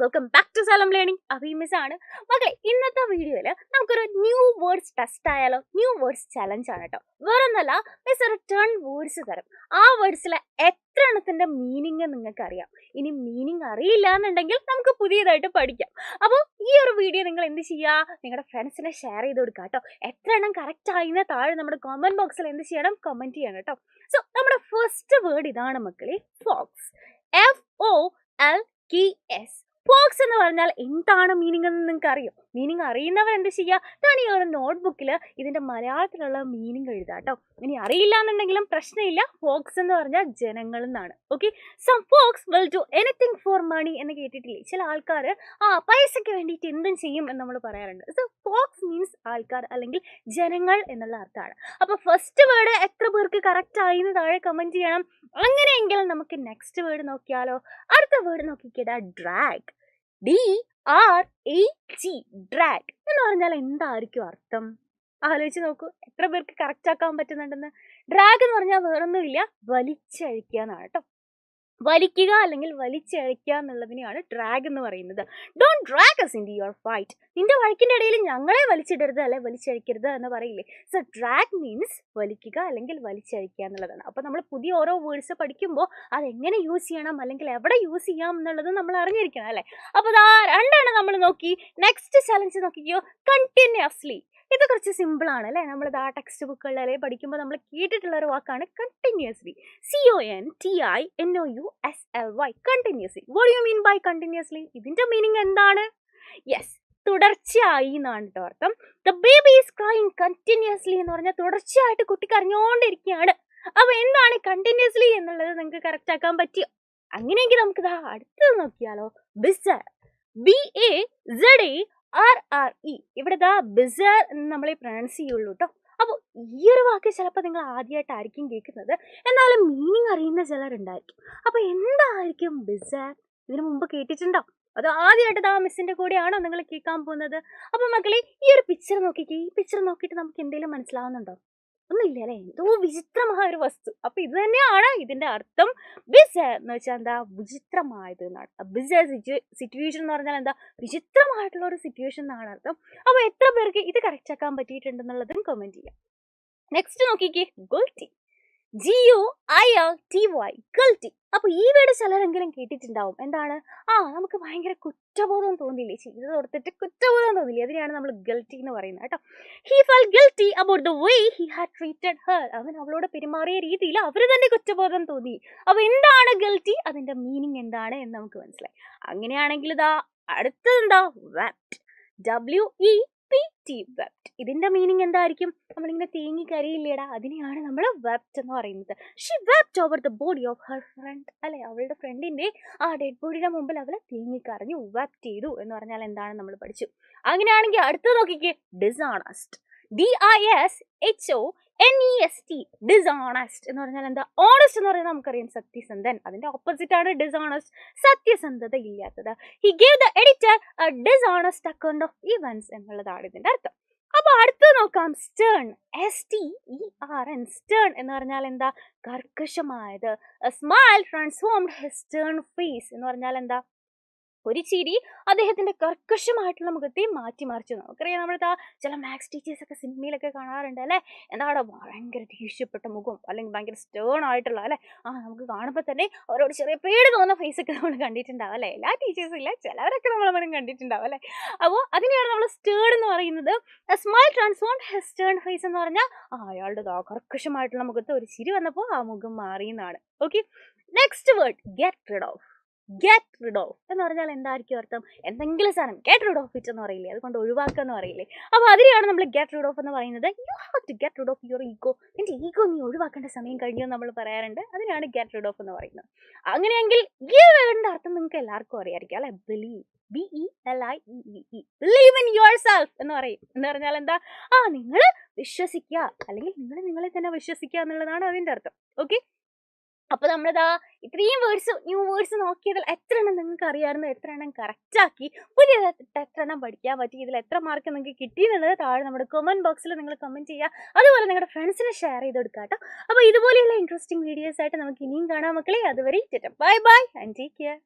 Welcome back to സലം learning. അഭിമിസ് ആണ് മകളെ. ഇന്നത്തെ വീഡിയോയിൽ നമുക്കൊരു ന്യൂ വേർഡ്സ് ടെസ്റ്റ് ആയാലോ? ന്യൂ വേർഡ്സ് ചലഞ്ച് ആണ് കേട്ടോ. വേറൊന്നല്ല, മിസ് ഒരു 10 വേർഡ്സ് തരും. ആ വേർഡ്സിലെ എത്ര എണ്ണത്തിന്റെ മീനിങ് നിങ്ങൾക്ക് അറിയാം. ഇനി മീനിങ് അറിയില്ല എന്നുണ്ടെങ്കിൽ നമുക്ക് പുതിയതായിട്ട് പഠിക്കാം. അപ്പോൾ ഈ ഒരു വീഡിയോ നിങ്ങൾ എന്ത് ചെയ്യുക, നിങ്ങളുടെ ഫ്രണ്ട്സിനെ ഷെയർ ചെയ്ത് കൊടുക്കുക കേട്ടോ. എത്ര എണ്ണം കറക്റ്റ് ആയിന്ന് താഴെ നമ്മുടെ കമന്റ് ബോക്സിൽ എന്ത് ചെയ്യണം, കമന്റ് ചെയ്യണം കേട്ടോ. സോ നമ്മുടെ ഫസ്റ്റ് വേർഡ് ഇതാണ് മക്കളെ, ഫോക്സ്. FOLKS. ഫോക്സ് എന്ന് പറഞ്ഞാൽ എന്താണ് മീനിങ് എന്ന് നിങ്ങൾക്ക് അറിയോ? മീനിങ് അറിയുന്നവർ എന്ത് ചെയ്യുക, ഞാൻ ഈ ഒരു നോട്ട്ബുക്കിൽ ഇതിന്റെ മലയാളത്തിലുള്ള മീനിങ് എഴുതാം കേട്ടോ. ഇനി അറിയില്ല എന്നുണ്ടെങ്കിലും പ്രശ്നമില്ല. ഫോക്സ് എന്ന് പറഞ്ഞാൽ ജനങ്ങൾ എന്നാണ്. Okay, some folks will do anything for money എന്ന് കേട്ടിട്ടില്ലേ? ചില ആൾക്കാർ പൈസയ്ക്ക് വേണ്ടിയിട്ട് എന്തും ചെയ്യും എന്ന് നമ്മൾ പറയാറുണ്ട്. സോ ഫോക്സ് മീൻസ് ആൾക്കാർ അല്ലെങ്കിൽ ജനങ്ങൾ എന്നുള്ള അർത്ഥമാണ്. അപ്പൊ ഫസ്റ്റ് വേർഡ് എത്ര പേർക്ക് കറക്റ്റ് ആയി എന്ന് താഴെ കമന്റ് ചെയ്യണം. അങ്ങനെയെങ്കിൽ നമുക്ക് നെക്സ്റ്റ് വേർഡ് നോക്കിയാലോ? അടുത്ത വേർഡ് നോക്കിക്കേടാ, ഡ്രാഗ്. DRAG, ഡ്രാഗ് എന്ന് പറഞ്ഞാൽ എന്തായിരിക്കും അർത്ഥം? ആലോചിച്ച് നോക്കൂ, എത്ര പേർക്ക് കറക്റ്റ് ആക്കാൻ പറ്റുന്നുണ്ടെന്ന്. ഡ്രാഗ് എന്ന് പറഞ്ഞാൽ വേറൊന്നുമില്ല, വലിച്ചഴിക്കുക എന്നാണ് കേട്ടോ. വലിക്കുക അല്ലെങ്കിൽ വലിച്ചഴിക്കുക എന്നുള്ളതിനെയാണ് ഡ്രാഗ് എന്ന് പറയുന്നത്. Don't drag us into your fight. നിന്റെ വഴക്കിന്റെ ഇടയിൽ ഞങ്ങളെ വലിച്ചിടരുത് അല്ലെ വലിച്ചഴിക്കരുത് എന്ന് പറയില്ലേ? സോ ഡ്രാഗ് മീൻസ് വലിക്കുക അല്ലെങ്കിൽ വലിച്ചഴിക്കുക എന്നുള്ളതാണ്. അപ്പൊ നമ്മൾ പുതിയ ഓരോ വേർഡ്സ് പഠിക്കുമ്പോൾ അതെങ്ങനെ യൂസ് ചെയ്യണം അല്ലെങ്കിൽ എവിടെ യൂസ് ചെയ്യാം എന്നുള്ളത് നമ്മൾ അറിഞ്ഞിരിക്കണം അല്ലെ? അപ്പൊ രണ്ടെണ്ണം നമ്മൾ നോക്കി. നെക്സ്റ്റ് ചലഞ്ച് നോക്കിക്കോ, കണ്ടിന്യൂസ്ലി. ഇത് കുറച്ച് സിമ്പിൾ ആണ് അല്ലേ? നമ്മൾ ആ ടെക്സ്റ്റ് ബുക്കുകളിലെ പഠിക്കുമ്പോൾ നമ്മൾ കേട്ടിട്ടുള്ള ഒരു വാക്കാണ് continuously. CONTINOUSLY, continuously. What you mean by continuously? ഇതിന്റെ മീനിങ് എന്താണ്? യെസ്, തുടർച്ചയായി എന്നാണ് കേട്ടോ അർത്ഥം. The baby is crying continuously എന്ന് പറഞ്ഞാൽ തുടർച്ചയായിട്ട് കുട്ടി കരഞ്ഞുകൊണ്ടിരിക്കുകയാണ്. അപ്പൊ എന്താണ് കണ്ടിന്യൂസ്ലി എന്നുള്ളത് നിങ്ങൾക്ക് കറക്റ്റ് ആക്കാൻ പറ്റിയോ? അങ്ങനെയെങ്കിൽ നമുക്ക് അടുത്തത് നോക്കിയാലോ? ബിസർ. BAZARRE. ഇവിടെ ബിസർ എന്ന് നമ്മളെ പ്രൊനൗൺസ് ചെയ്യുള്ളൂ കേട്ടോ. അപ്പോൾ ഈ ഒരു വാക്ക് ചിലപ്പോൾ നിങ്ങൾ ആദ്യമായിട്ടായിരിക്കും കേൾക്കുന്നത്, എന്നാലും മീനിങ് അറിയുന്ന ചിലരുണ്ടായിരിക്കും. അപ്പൊ എന്തായിരിക്കും ബിസർ? ഇതിനു മുമ്പ് കേട്ടിട്ടുണ്ടോ? അത് ആദ്യമായിട്ട് മിസ്സിന്റെ കൂടെയാണോ നിങ്ങൾ കേൾക്കാൻ പോകുന്നത്? അപ്പൊ മക്കളെ, ഈ ഒരു പിക്ചർ നോക്കിക്കേ. ഈ പിക്ചർ നോക്കിയിട്ട് നമുക്ക് എന്തെങ്കിലും മനസ്സിലാവുന്നുണ്ടോ? ഒന്നുമില്ല അല്ലെ? എന്തോ വിചിത്രമായ ഒരു വസ്തു. അപ്പൊ ഇത് തന്നെയാണ് ഇതിന്റെ അർത്ഥം. ബിസർ എന്ന് വെച്ചാൽ എന്താ? വിചിത്രമായത് എന്നാണ്. ബിസർ സിറ്റുവേഷൻ എന്ന് പറഞ്ഞാൽ എന്താ? വിചിത്രമായിട്ടുള്ള ഒരു സിറ്റുവേഷൻ എന്നാണ് അർത്ഥം. അപ്പൊ എത്ര പേർക്ക് ഇത് കറക്റ്റ് ആക്കാൻ പറ്റിയിട്ടുണ്ടെന്നുള്ളതും കമന്റ് ചെയ്യാം. നെക്സ്റ്റ് നോക്കിക്കേ, ഗുൽറ്റി. GUILTY, ഗുൽറ്റി. അപ്പൊ ഈ വീട് ചിലരെങ്കിലും കേട്ടിട്ടുണ്ടാവും. എന്താണ്? നമുക്ക് ഭയങ്കര കുറ്റബോധം തോന്നില്ലേ? ചെയ്ത് കൊടുത്തിട്ട് കുറ്റബോധം തോന്നില്ലേ? അതിനെയാണ് നമ്മൾ ഗിൽറ്റി എന്ന് പറയുന്നത് കേട്ടോ. He felt guilty about the way he had treated Har. അവൻ അവളോട് പെരുമാറിയ രീതിയിൽ അവര് തന്നെ കുറ്റബോധം തോന്നി. അപ്പൊ എന്താണ് ഗിൽറ്റി? അതിന്റെ മീനിങ് എന്താണ് എന്ന് നമുക്ക് മനസ്സിലായി. അങ്ങനെയാണെങ്കിൽ അടുത്തതെന്താ? വെപ്റ്റ്. WEPT, wept. ഇതിന്റെ മീനിങ് എന്തായിരിക്കും? നമ്മളിങ്ങനെ തേങ്ങി കരയില്ലേടാ, അതിനെയാണ് നമ്മൾ വെപ്റ്റ് എന്ന് പറയുന്നത്. She wept over the body of her friend. അല്ലെ, അവളുടെ ഫ്രണ്ടിന്റെ ഡെഡ് ബോഡിയുടെ മുമ്പിൽ അവള് തേങ്ങി കരഞ്ഞു, വെപ്റ്റ് ചെയ്തു എന്ന് പറഞ്ഞാൽ എന്താണ് നമ്മൾ പഠിച്ചു. അങ്ങനെയാണെങ്കിൽ അടുത്ത് നോക്കിക്കേ, ഡിസോണസ്റ്റ്. DISHONEST, ഡിസോണസ്റ്റ് എന്ന് പറഞ്ഞാൽ എന്താ? ഓണസ്റ്റ് എന്ന് പറയുന്നത് നമുക്കറിയാം, സത്യസന്ധൻ. അതിന്റെ ഓപ്പോസിറ്റ് ആണ് ഡിസോണസ്റ്റ്, സത്യസന്ധത ഇല്ലാത്തത്. He gave the editor A dishonest account of events എന്നുള്ളതാണ് ഇതിന്റെ അർത്ഥം. അപ്പൊ അടുത്ത് നോക്കാം, സ്റ്റേൺ. STERN, സ്റ്റേൺ എന്ന് പറഞ്ഞാൽ എന്താ? കർക്കശമായത്. A smile transformed his stern face എന്ന് പറഞ്ഞാൽ എന്താ? ഒരു ചിരി അദ്ദേഹത്തിന്റെ കർക്കശമായിട്ടുള്ള മുഖത്തെ മാറ്റിമറിച്ചു. നമുക്കറിയാം, നമ്മൾ ചില മാത്സ് ടീച്ചേഴ്സ് ഒക്കെ സിനിമയിലൊക്കെ കാണാറുണ്ട് അല്ലെ? എന്താണ്? ഭയങ്കര ദേഷ്യപ്പെട്ട മുഖം അല്ലെങ്കിൽ ഭയങ്കര സ്റ്റേൺ ആയിട്ടുള്ള അല്ലെ? നമുക്ക് കാണുമ്പോൾ തന്നെ അവരോട് ചെറിയ പേടി തോന്നുന്ന ഫേസ് ഒക്കെ നമ്മൾ കണ്ടിട്ടുണ്ടാവും അല്ലെ? എല്ലാ ടീച്ചേഴ്സും ഇല്ല, ചിലവരൊക്കെ നമ്മൾ കണ്ടിട്ടുണ്ടാവും അല്ലെ? അപ്പോൾ അതിനെയാണ് നമ്മൾ സ്റ്റേൺ എന്ന് പറയുന്നത്. Smile transformed his stern face എന്ന് പറഞ്ഞാൽ അയാളുടെ കർക്കശമായിട്ടുള്ള മുഖത്ത് ഒരു ചിരി വന്നപ്പോൾ ആ മുഖം മാറി എന്നാണ്. Okay, next word, get rid of. Get rid of എന്ന് പറഞ്ഞാൽ എന്തായിരിക്കും അർത്ഥം? എന്തെങ്കിലും സാധനം ഗെറ്റ് റിഡ് ഓഫ് ഇറ്റ് എന്ന് പറയില്ലേ? അതുകൊണ്ട് ഒഴിവാക്കുക എന്ന് പറയില്ലേ? അപ്പൊ അതിനെയാണ് നമ്മൾ ഗെറ്റ് റിഡ് ഓഫ് എന്ന് പറയുന്നത്. You have to get rid of your ego. നിന്റെ ഈഗോ നീ ഒഴിവാക്കേണ്ട സമയം കഴിഞ്ഞു എന്ന് നമ്മൾ പറയാറുണ്ട്. അതിനാണ് ഗെറ്റ് റിഡ് ഓഫ് എന്ന് പറയുന്നത്. അങ്ങനെയെങ്കിൽ ഈ വേർഡിന്റെ അർത്ഥം നിങ്ങൾക്ക് എല്ലാവർക്കും അറിയായിരിക്കും അല്ലെ? Believe. BELIEVE, believe in your self എന്ന് പറയും. എന്ന് പറഞ്ഞാൽ എന്താ? നിങ്ങൾ വിശ്വസിക്കുക അല്ലെങ്കിൽ നിങ്ങൾ നിങ്ങളെ തന്നെ വിശ്വസിക്കുക എന്നുള്ളതാണ് അതിന്റെ അർത്ഥം. ഓക്കെ, അപ്പൊ നമ്മളിതാ ഇത്രയും വേർഡ്സ്, ന്യൂ വേർഡ്സ് നോക്കിയതിൽ എത്ര എണ്ണം നിങ്ങൾക്ക് അറിയാമായിരുന്നു? എത്ര എണ്ണം കറക്റ്റ് ആക്കി? പുതിയ എത്ര എണ്ണം പഠിക്കാൻ പറ്റി? ഇതിൽ എത്ര മാർക്ക് നിങ്ങൾക്ക് കിട്ടി എന്നുള്ളത് താഴെ നമ്മുടെ കമന്റ് ബോക്സിൽ നിങ്ങൾ കമന്റ് ചെയ്യുക. അതുപോലെ നിങ്ങളുടെ ഫ്രണ്ട്സിനെ ഷെയർ ചെയ്ത് കൊടുക്കുക കേട്ടോ. അപ്പൊ ഇതുപോലെയുള്ള ഇൻട്രസ്റ്റിംഗ് വീഡിയോസ് ആയിട്ട് നമുക്ക് ഇനിയും കാണാം മക്കളെ. അതുവരെ bye bye and take care.